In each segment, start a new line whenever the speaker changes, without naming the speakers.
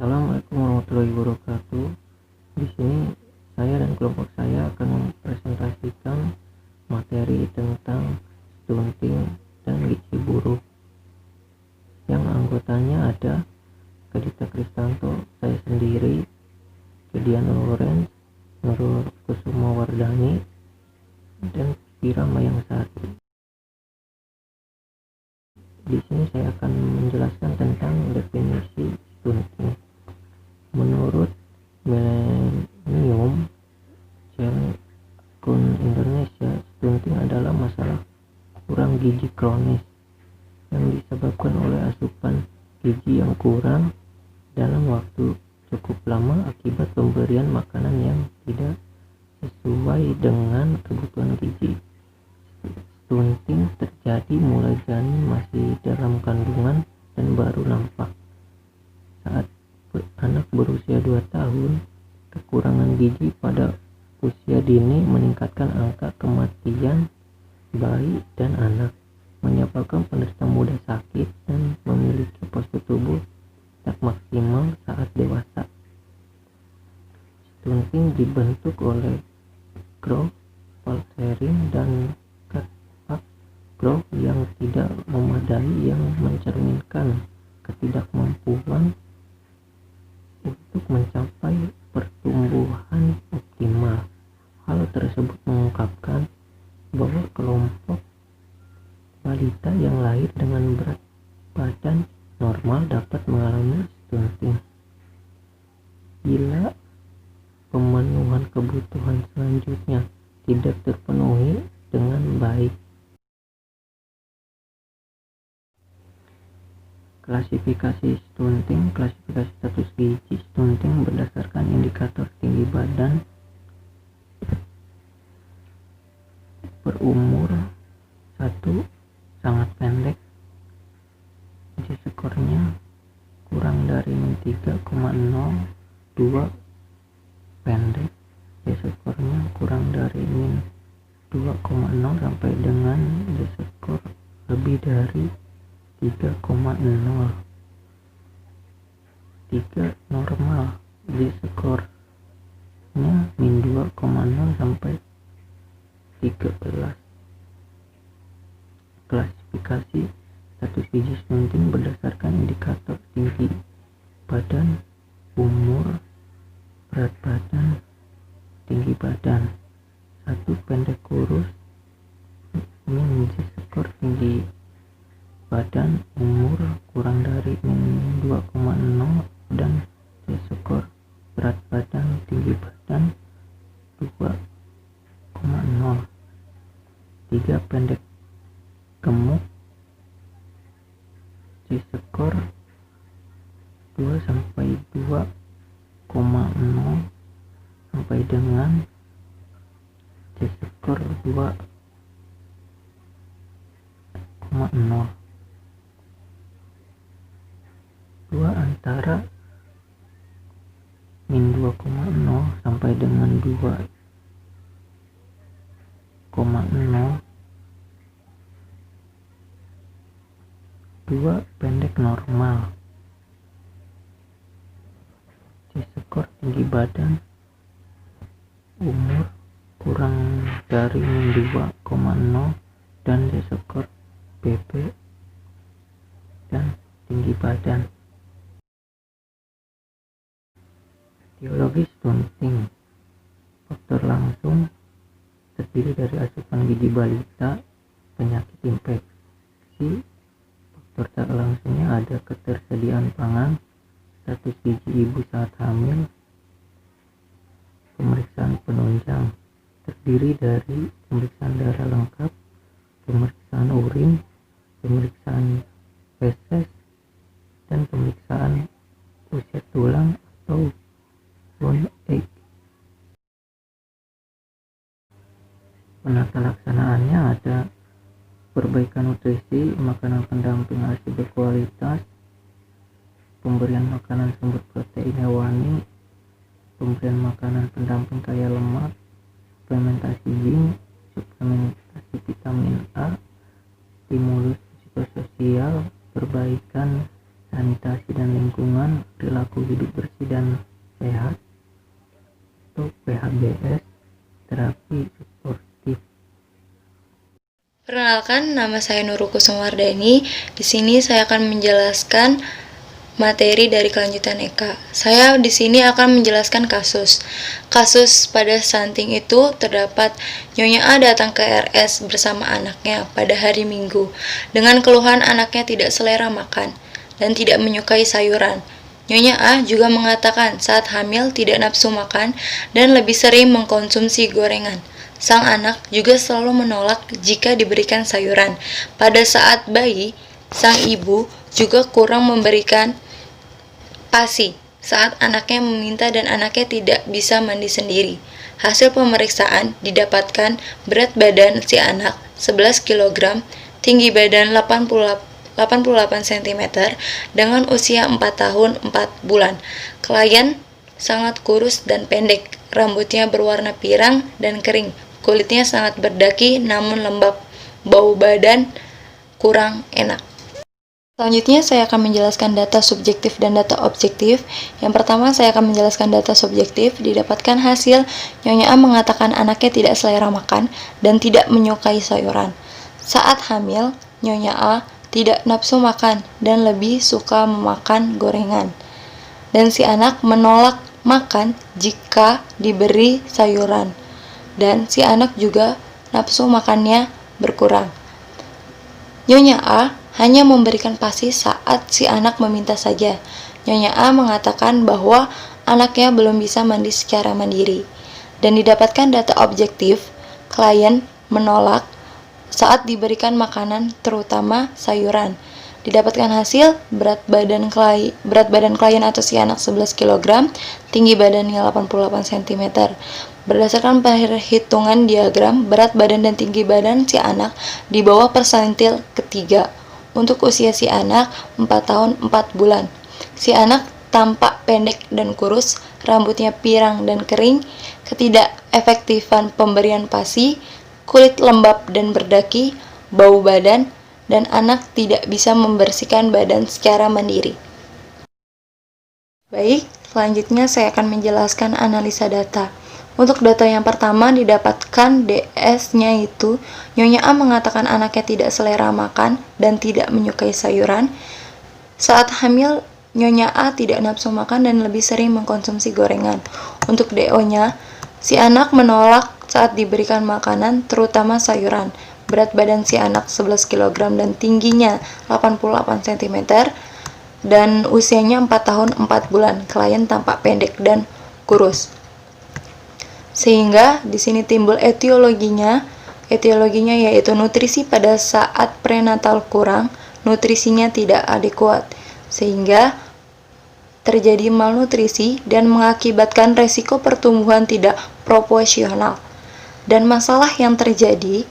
Assalamualaikum warahmatullahi wabarakatuh. Di sini saya dan kelompok saya akan mempresentasikan materi tentang stunting dan gizi buruk. Yang anggotanya ada Kadita Kristanto, saya sendiri, Kediana Lorenz, Nurul Kusuma Wardani, dan Kira Mayangsari. Di sini saya akan menjelaskan tentang definisi stunting. Menurut Millennium Challenge akun Indonesia, stunting adalah masalah kurang gizi kronis yang disebabkan oleh asupan gizi yang kurang dalam waktu cukup lama akibat pemberian makanan yang tidak sesuai dengan kebutuhan gizi. Stunting terjadi mulai janin masih dalam kandungan dan baru nampak. Saat anak berusia 2 tahun, kekurangan gizi pada usia dini meningkatkan angka kematian bayi dan anak, menyebabkan penderita mudah sakit dan memiliki postur tubuh tak maksimal saat dewasa. Stunting dibentuk oleh growth faltering dan growth yang tidak memadai yang mencerminkan ketidakmampuan untuk mencapai pertumbuhan optimal. Hal tersebut mengungkapkan bahwa kelompok balita yang lahir dengan berat badan normal dapat mengalami stunting bila pemenuhan kebutuhan selanjutnya tidak terpenuhi dengan baik. Klasifikasi stunting. Klasifikasi status gizi stunting berdasarkan indikator tinggi badan per umur. 1. Sangat pendek, gizi skornya kurang dari min 3,0. 2. Pendek, gizi skornya kurang dari min 2,0 sampai dengan gizi skor lebih dari 3,0. 3. Normal, gizi skornya min 2,0 sampai 13. Klasifikasi status gizi stunting berdasarkan indikator tinggi badan, umur, berat badan, tinggi badan. 1. Pendek kurus, min gizi skor tinggi badan, umur kurang dari min 2,0 dan gizi skor berat badan, tinggi badan 2,0. 3. Pendek gemuk, gizi skor 2 sampai 2,0 sampai dengan gizi skor 2,0. 2. Antara min 2,0 sampai dengan 2,0. 2. Pendek normal, gizi skor tinggi badan, umur kurang dari min 2,0 dan gizi skor BB dan tinggi badan. Etiologi stunting. Faktor langsung terdiri dari asupan gizi balita, penyakit infeksi. Faktor tak langsungnya ada ketersediaan pangan, status gizi ibu saat hamil. Pemeriksaan penunjang terdiri dari pemeriksaan darah lengkap, pemeriksaan urin, pemeriksaan feses, dan pemeriksaan usia tulang atau bone age. Penata laksanaannya ada perbaikan nutrisi, makanan pendamping ASI berkualitas, pemberian makanan sumber protein hewani, pemberian makanan pendamping kaya lemak, suplementasi zinc, suplementasi vitamin A, stimulus psikososial, perbaikan sanitasi dan lingkungan, perilaku hidup bersih dan sehat, atau PHBS, terapi suportif.
Perkenalkan, nama saya Nurul Kusumardani. Di sini saya akan menjelaskan materi dari kelanjutan EK. Saya di sini akan menjelaskan kasus. Kasus pada stunting itu terdapat Nyonya A datang ke RS bersama anaknya pada hari Minggu dengan keluhan anaknya tidak selera makan dan tidak menyukai sayuran. Nyonya A juga mengatakan saat hamil tidak nafsu makan dan lebih sering mengkonsumsi gorengan. Sang anak juga selalu menolak jika diberikan sayuran. Pada saat bayi, sang ibu juga kurang memberikan PASI saat anaknya meminta dan anaknya tidak bisa mandi sendiri. Hasil pemeriksaan didapatkan berat badan si anak 11 kg, tinggi badan 88 cm dengan usia 4 tahun 4 bulan. Klien sangat kurus dan pendek, rambutnya berwarna pirang dan kering, kulitnya sangat berdaki namun lembab, bau badan kurang enak. Selanjutnya saya akan menjelaskan data subjektif dan data objektif. Yang pertama saya akan menjelaskan data subjektif. Didapatkan hasil Nyonya A mengatakan anaknya tidak selera makan dan tidak menyukai sayuran. Saat hamil, Nyonya A tidak nafsu makan dan lebih suka memakan gorengan. Dan si anak menolak makan jika diberi sayuran. Dan si anak juga nafsu makannya berkurang. Nyonya A hanya memberikan PASI saat si anak meminta saja. Nyonya A mengatakan bahwa anaknya belum bisa mandi secara mandiri. Dan didapatkan data objektif, klien menolak saat diberikan makanan terutama sayuran. Didapatkan hasil berat badan klien atau si anak 11 kg, tinggi badannya 88 cm. Berdasarkan perhitungan diagram, berat badan dan tinggi badan si anak di bawah persentil ketiga. Untuk usia si anak 4 tahun 4 bulan. Si anak tampak pendek dan kurus, rambutnya pirang dan kering, ketidakefektifan pemberian PASI, kulit lembab dan berdaki, bau badan, dan anak tidak bisa membersihkan badan secara mandiri. Baik, selanjutnya saya akan menjelaskan analisa data. Untuk data yang pertama didapatkan DS-nya itu Nyonya A mengatakan anaknya tidak selera makan dan tidak menyukai sayuran. Saat hamil, Nyonya A tidak nafsu makan dan lebih sering mengkonsumsi gorengan. Untuk DO-nya, si anak menolak saat diberikan makanan, terutama sayuran. Berat badan si anak 11 kg dan tingginya 88 cm dan usianya 4 tahun 4 bulan. Klien tampak pendek dan kurus. Sehingga di sini timbul etiologinya. Etiologinya yaitu nutrisi pada saat prenatal kurang, nutrisinya tidak adekuat, sehingga terjadi malnutrisi dan mengakibatkan resiko pertumbuhan tidak proporsional. Dan masalah yang terjadi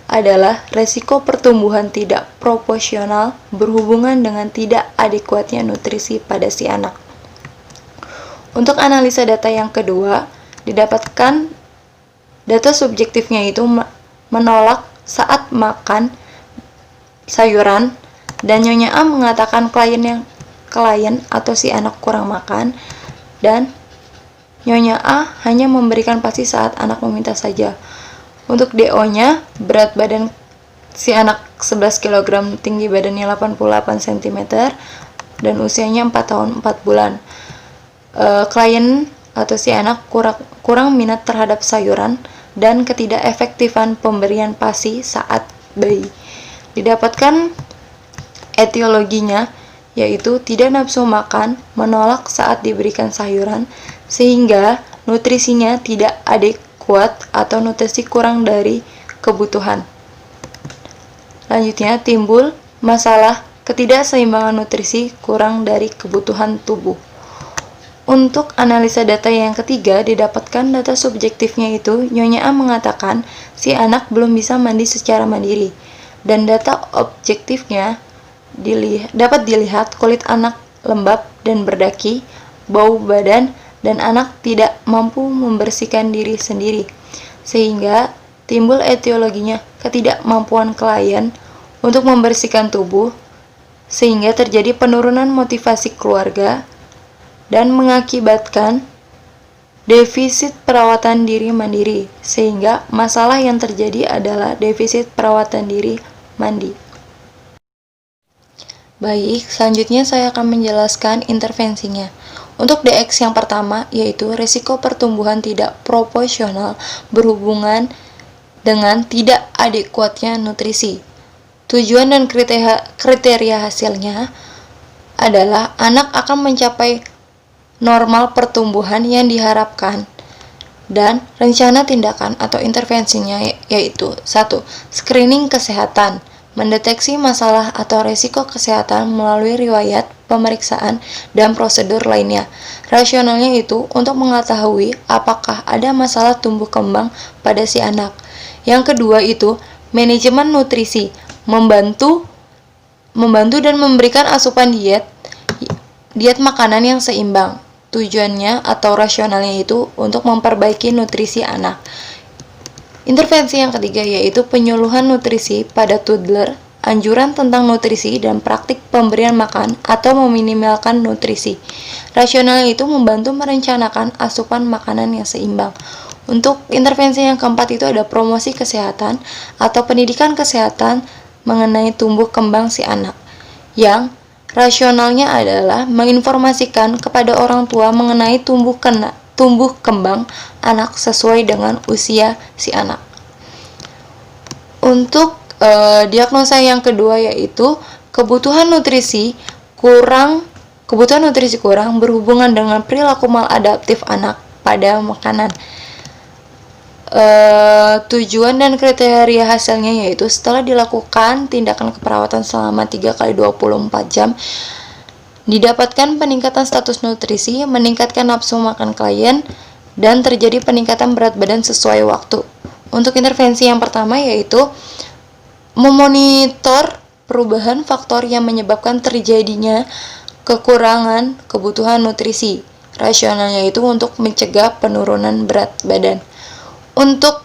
adalah resiko pertumbuhan tidak proporsional berhubungan dengan tidak adekuatnya nutrisi pada si anak. Untuk analisa data yang kedua, didapatkan data subjektifnya itu menolak saat makan sayuran dan Nyonya A mengatakan klien atau si anak kurang makan dan Nyonya A hanya memberikan PASI saat anak meminta saja. Untuk DO-nya, berat badan si anak 11 kg, tinggi badannya 88 cm dan usianya 4 tahun 4 bulan. Klien atau si anak kurang minat terhadap sayuran dan ketidakefektifan pemberian PASI saat bayi. Didapatkan etiologinya yaitu tidak nafsu makan, menolak saat diberikan sayuran, sehingga nutrisinya tidak adekuat atau nutrisi kurang dari kebutuhan. Lanjutnya timbul masalah ketidakseimbangan nutrisi kurang dari kebutuhan tubuh. Untuk analisa data yang ketiga, didapatkan data subjektifnya itu Nyonya A mengatakan si anak belum bisa mandi secara mandiri. Dan data objektifnya dapat dilihat kulit anak lembab dan berdaki, bau badan, dan anak tidak mampu membersihkan diri sendiri. Sehingga timbul etiologinya ketidakmampuan klien untuk membersihkan tubuh sehingga terjadi penurunan motivasi keluarga dan mengakibatkan defisit perawatan diri mandiri, sehingga masalah yang terjadi adalah defisit perawatan diri mandi. Baik, selanjutnya saya akan menjelaskan intervensinya. Untuk DX yang pertama, yaitu risiko pertumbuhan tidak proporsional berhubungan dengan tidak adekuatnya nutrisi. Tujuan dan kriteria hasilnya adalah anak akan mencapai normal pertumbuhan yang diharapkan, dan rencana tindakan atau intervensinya yaitu 1. Screening kesehatan, mendeteksi masalah atau risiko kesehatan melalui riwayat pemeriksaan dan prosedur lainnya. Rasionalnya itu untuk mengetahui apakah ada masalah tumbuh kembang pada si anak. Yang kedua itu manajemen nutrisi, membantu dan memberikan asupan diet makanan yang seimbang. Tujuannya atau rasionalnya itu untuk memperbaiki nutrisi anak. Intervensi yang ketiga yaitu penyuluhan nutrisi pada toddler, anjuran tentang nutrisi dan praktik pemberian makan atau meminimalkan nutrisi. Rasionalnya itu membantu merencanakan asupan makanan yang seimbang. Untuk intervensi yang keempat itu ada promosi kesehatan atau pendidikan kesehatan mengenai tumbuh kembang si anak, yang rasionalnya adalah menginformasikan kepada orang tua mengenai tumbuh kembang anak sesuai dengan usia si anak. Untuk diagnosa yang kedua yaitu kebutuhan nutrisi kurang berhubungan dengan perilaku maladaptif anak pada makanan. Tujuan dan kriteria hasilnya yaitu setelah dilakukan tindakan keperawatan selama 3x24 jam didapatkan peningkatan status nutrisi, meningkatkan nafsu makan klien, dan terjadi peningkatan berat badan sesuai waktu. Untuk intervensi yang pertama yaitu memonitor perubahan faktor yang menyebabkan terjadinya kekurangan kebutuhan nutrisi. Rasionalnya itu untuk mencegah penurunan berat badan. Untuk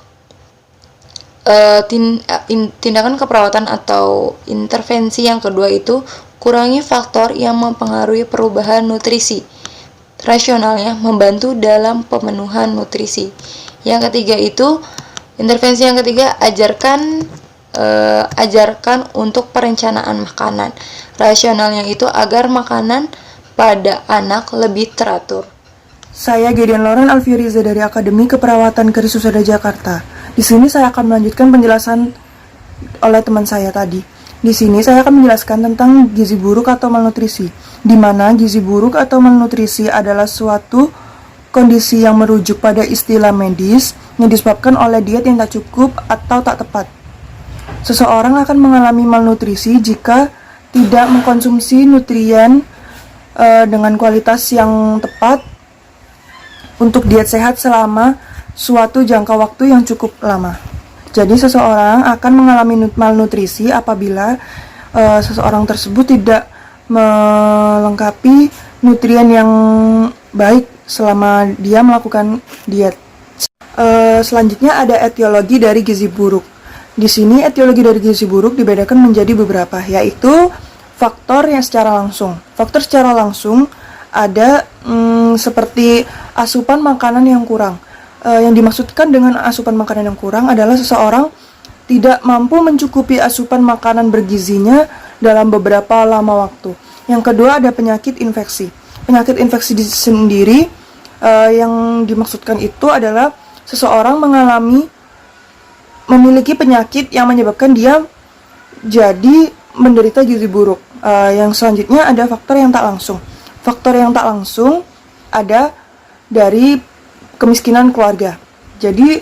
tindakan keperawatan atau intervensi yang kedua itu kurangi faktor yang mempengaruhi perubahan nutrisi. Rasionalnya membantu dalam pemenuhan nutrisi. Yang ketiga itu intervensi yang ketiga ajarkan untuk perencanaan makanan. Rasionalnya itu agar makanan pada anak lebih teratur.
Saya Gideon Lauren Alfieriza dari Akademi Keperawatan Kerisusada Jakarta. Di sini saya akan melanjutkan penjelasan oleh teman saya tadi. Di sini saya akan menjelaskan tentang gizi buruk atau malnutrisi, di mana gizi buruk atau malnutrisi adalah suatu kondisi yang merujuk pada istilah medis yang disebabkan oleh diet yang tak cukup atau tak tepat. Seseorang akan mengalami malnutrisi jika tidak mengkonsumsi nutrien dengan kualitas yang tepat untuk diet sehat selama suatu jangka waktu yang cukup lama. Jadi seseorang akan mengalami malnutrisi apabila seseorang tersebut tidak melengkapi nutrien yang baik selama dia melakukan diet. Selanjutnya ada etiologi dari gizi buruk. Di sini etiologi dari gizi buruk dibedakan menjadi beberapa, yaitu faktor yang secara langsung. Faktor secara langsung ada seperti asupan makanan yang kurang. Yang dimaksudkan dengan asupan makanan yang kurang adalah seseorang tidak mampu mencukupi asupan makanan bergizinya dalam beberapa lama waktu. Yang kedua ada penyakit infeksi. Penyakit infeksi sendiri yang dimaksudkan itu adalah seseorang memiliki penyakit yang menyebabkan dia jadi menderita gizi buruk. Yang selanjutnya ada faktor yang tak langsung. Faktor yang tak langsung ada dari kemiskinan keluarga. Jadi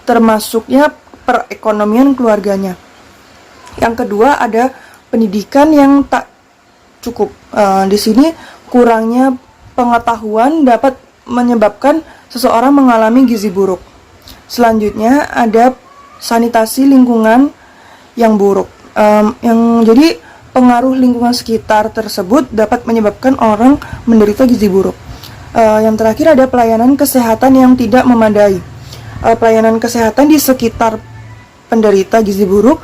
termasuknya perekonomian keluarganya. Yang kedua ada pendidikan yang tak cukup. Di sini kurangnya pengetahuan dapat menyebabkan seseorang mengalami gizi buruk. Selanjutnya ada sanitasi lingkungan yang buruk. Jadi pengaruh lingkungan sekitar tersebut dapat menyebabkan orang menderita gizi buruk. Yang terakhir ada pelayanan kesehatan yang tidak memadai. Pelayanan kesehatan di sekitar penderita gizi buruk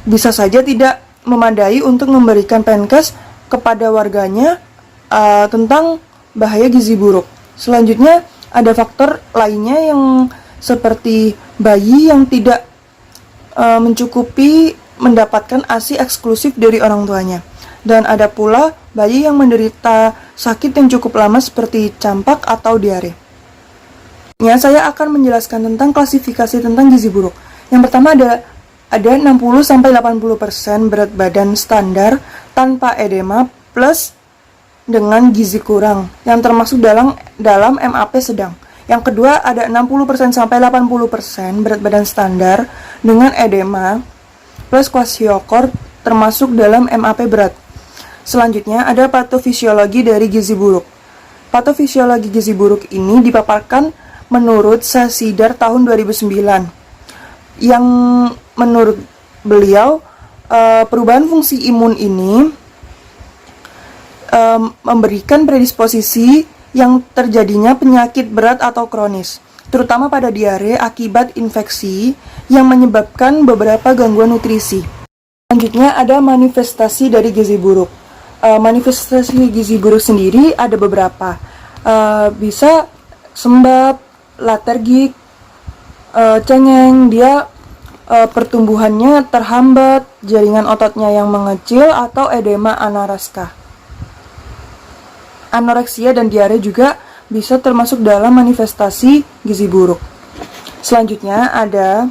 bisa saja tidak memadai untuk memberikan Menkes kepada warganya tentang bahaya gizi buruk. Selanjutnya ada faktor lainnya yang seperti bayi yang tidak mencukupi mendapatkan ASI eksklusif dari orang tuanya. Dan ada pula bayi yang menderita sakit yang cukup lama seperti campak atau diare. Saya akan menjelaskan tentang klasifikasi tentang gizi buruk. Yang pertama ada 60-80% berat badan standar tanpa edema plus dengan gizi kurang yang termasuk dalam MAP sedang. Yang kedua ada 60% sampai 80% berat badan standar dengan edema plus kwashiorkor termasuk dalam MAP berat. Selanjutnya ada patofisiologi dari gizi buruk. Patofisiologi gizi buruk ini dipaparkan menurut Sasidar tahun 2009, yang menurut beliau perubahan fungsi imun ini memberikan predisposisi yang terjadinya penyakit berat atau kronis, terutama pada diare akibat infeksi yang menyebabkan beberapa gangguan nutrisi. Selanjutnya ada manifestasi dari gizi buruk. Manifestasi gizi buruk sendiri ada beberapa, bisa sembab, letargik, cengeng, dia pertumbuhannya terhambat, jaringan ototnya yang mengecil, atau edema anaraska. Anoreksia dan diare juga bisa termasuk dalam manifestasi gizi buruk. Selanjutnya ada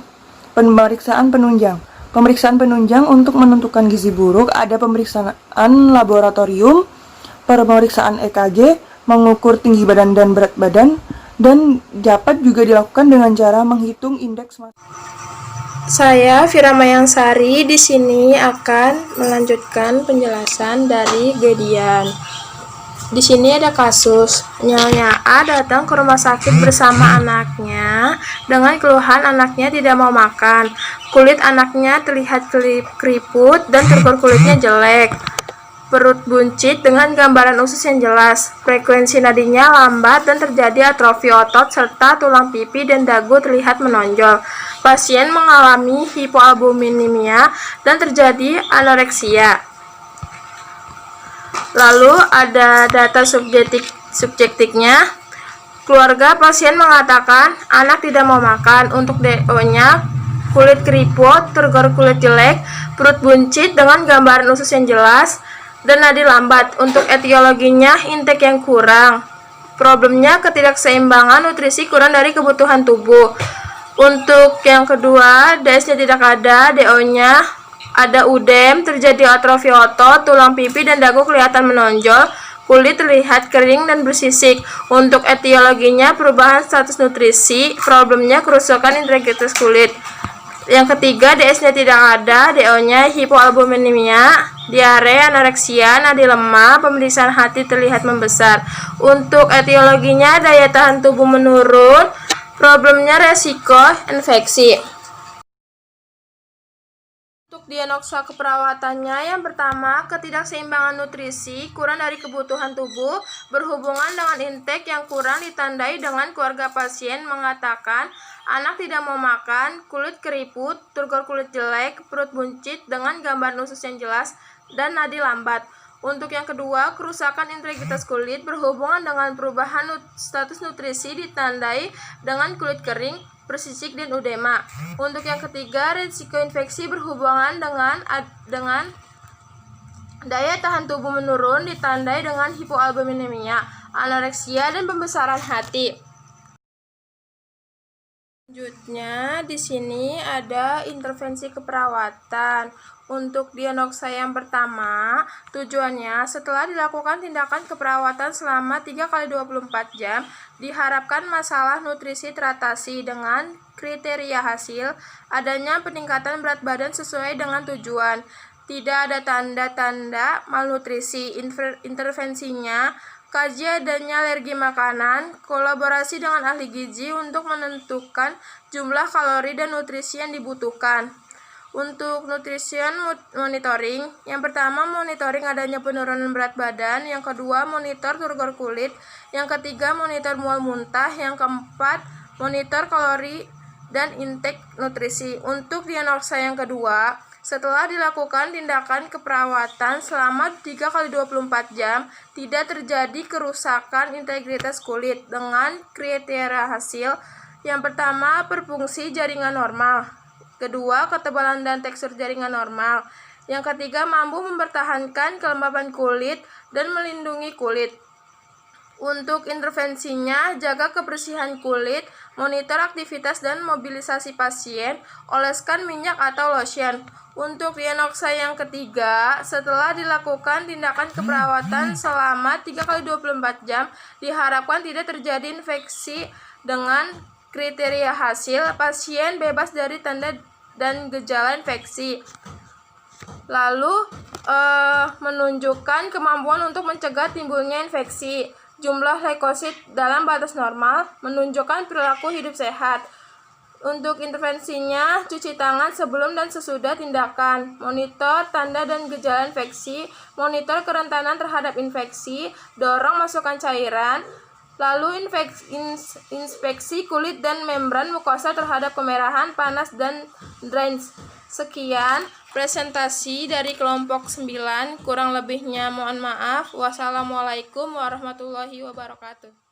pemeriksaan penunjang. Pemeriksaan penunjang untuk menentukan gizi buruk ada pemeriksaan laboratorium, pemeriksaan EKG, mengukur tinggi badan dan berat badan, dan dapat juga dilakukan dengan cara menghitung indeks massa.
Saya Vira Mayangsari di sini akan melanjutkan penjelasan dari Gedian. Di sini ada kasus, Nyonya A datang ke rumah sakit bersama anaknya dengan keluhan anaknya tidak mau makan. Kulit anaknya terlihat keriput dan tekstur kulitnya jelek. Perut buncit dengan gambaran usus yang jelas. Frekuensi nadinya lambat dan terjadi atrofi otot serta tulang pipi dan dagu terlihat menonjol. Pasien mengalami hipoalbuminemia dan terjadi anoreksia. Lalu ada data subjektifnya. Keluarga pasien mengatakan anak tidak mau makan. Untuk DO-nya kulit keriput, turgor kulit jelek, perut buncit dengan gambaran usus yang jelas, dan nadi lambat. Untuk etiologinya intake yang kurang. Problemnya ketidakseimbangan nutrisi kurang dari kebutuhan tubuh. Untuk yang kedua, DS-nya tidak ada, DO-nya ada udem, terjadi atrofi otot, tulang pipi dan dagu kelihatan menonjol, kulit terlihat kering dan bersisik. Untuk etiologinya perubahan status nutrisi, problemnya kerusakan integritas kulit. Yang ketiga, DS-nya tidak ada, DO-nya hipoalbuminemia, diare, anoreksia, nadi lemah, pemeriksaan hati terlihat membesar. Untuk etiologinya daya tahan tubuh menurun, problemnya resiko infeksi. Untuk diagnosa keperawatannya, yang pertama, ketidakseimbangan nutrisi, kurang dari kebutuhan tubuh, berhubungan dengan intake yang kurang ditandai dengan keluarga pasien mengatakan anak tidak mau makan, kulit keriput, turgor kulit jelek, perut buncit dengan gambar usus yang jelas, dan nadi lambat. Untuk yang kedua, kerusakan integritas kulit berhubungan dengan perubahan status nutrisi ditandai dengan kulit kering, bersisik dan udema. Untuk yang ketiga, risiko infeksi berhubungan dengan daya tahan tubuh menurun ditandai dengan hipoalbuminemia, anoreksia dan pembesaran hati. Selanjutnya di sini ada intervensi keperawatan. Untuk diagnosa yang pertama, tujuannya setelah dilakukan tindakan keperawatan selama 3x24 jam, diharapkan masalah nutrisi teratasi dengan kriteria hasil, adanya peningkatan berat badan sesuai dengan tujuan, tidak ada tanda-tanda malnutrisi. Intervensinya, kaji adanya alergi makanan, kolaborasi dengan ahli gizi untuk menentukan jumlah kalori dan nutrisi yang dibutuhkan. Untuk nutrition monitoring, yang pertama monitoring adanya penurunan berat badan, yang kedua monitor turgor kulit, yang ketiga monitor mual muntah, yang keempat monitor kalori dan intake nutrisi. Untuk diagnosa yang kedua, Setelah dilakukan tindakan keperawatan selama 3x24 jam, tidak terjadi kerusakan integritas kulit dengan kriteria hasil. Yang pertama, berfungsi jaringan normal. Kedua, ketebalan dan tekstur jaringan normal. Yang ketiga, mampu mempertahankan kelembapan kulit dan melindungi kulit. Untuk intervensinya, jaga kebersihan kulit, monitor aktivitas dan mobilisasi pasien, oleskan minyak atau lotion. Untuk diagnosa yang ketiga, setelah dilakukan tindakan keperawatan selama 3x24 jam, diharapkan tidak terjadi infeksi. Dengan kriteria hasil, pasien bebas dari tanda dan gejala infeksi. Lalu, menunjukkan kemampuan untuk mencegah timbulnya infeksi. Jumlah leukosit dalam batas normal, menunjukkan perilaku hidup sehat. Untuk intervensinya, cuci tangan sebelum dan sesudah tindakan, monitor tanda dan gejala infeksi, monitor kerentanan terhadap infeksi, dorong masukan cairan, lalu inspeksi kulit dan membran mukosa terhadap kemerahan, panas, dan drains. Sekian presentasi dari kelompok 9, kurang lebihnya mohon maaf. Wassalamualaikum warahmatullahi wabarakatuh.